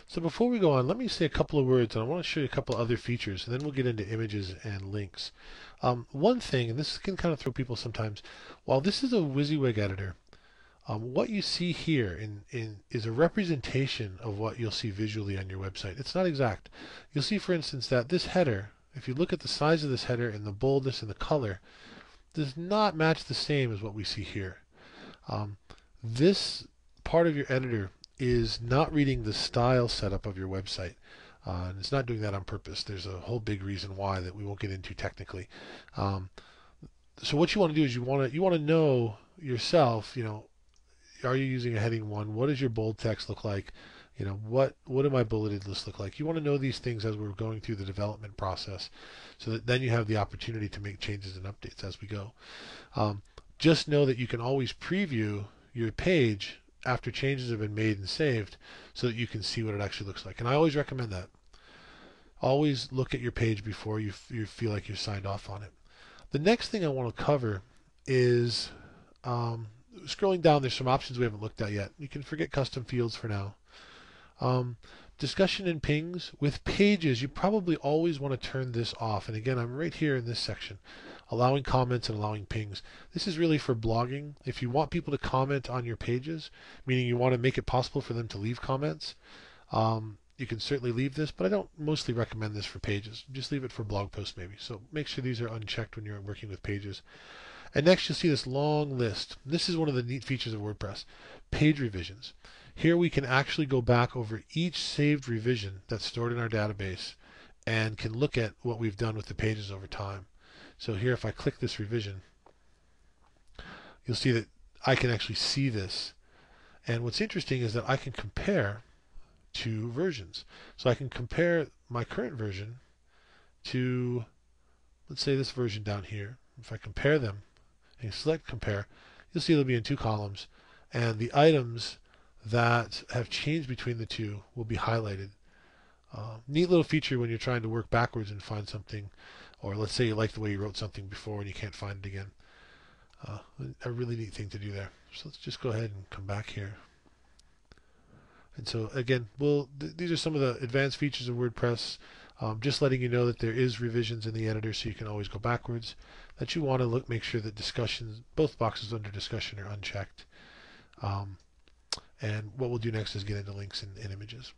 So before we go on, let me say a couple of words, and I want to show you a couple other features, and then we'll get into images and links. One thing, and this can kind of throw people sometimes, while this is a WYSIWYG editor, what you see here is a representation of what you'll see visually on your website. It's not exact. You'll see, for instance, that this header, if you look at the size of this header and the boldness and the color, does not match the same as what we see here. This part of your editor is not reading the style setup of your website. And it's not doing that on purpose. There's a whole big reason why that we won't get into technically. Um, so what you want to do is you want to know yourself. Are you using a heading one? What does your bold text look like? What do my bulleted lists look like? You want to know these things as we're going through the development process, so that then you have the opportunity to make changes and updates as we go. Just know that you can always preview your page after changes have been made and saved, so that you can see what it actually looks like. And I always recommend that. Always look at your page before you feel like you're signed off on it. The next thing I want to cover is scrolling down. There's some options we haven't looked at yet. You can forget custom fields for now. Um, Discussion and pings. With pages, you probably always want to turn this off. And again, I'm right here in this section, allowing comments and allowing pings. This is really for blogging. If you want people to comment on your pages, meaning you want to make it possible for them to leave comments, you can certainly leave this, but I don't mostly recommend this for pages. Just leave it for blog posts maybe. So make sure these are unchecked when you're working with pages. And next you'll see this long list. This is one of the neat features of WordPress, page revisions. Here we can actually go back over each saved revision that's stored in our database and can look at what we've done with the pages over time. So here, if I click this revision, you'll see that I can actually see this. And what's interesting is that I can compare two versions. So I can compare my current version to, let's say, this version down here. If I compare them and select compare, you'll see they'll be in two columns, and the items that have changed between the two will be highlighted. Neat little feature when you're trying to work backwards and find something, or let's say you like the way you wrote something before and you can't find it again. A really neat thing to do there. So let's just go ahead and come back here. And so again, these are some of the advanced features of WordPress. Just letting you know that there is revisions in the editor, so you can always go backwards. That you want to make sure that discussions, both boxes under discussion, are unchecked. And what we'll do next is get into links and images.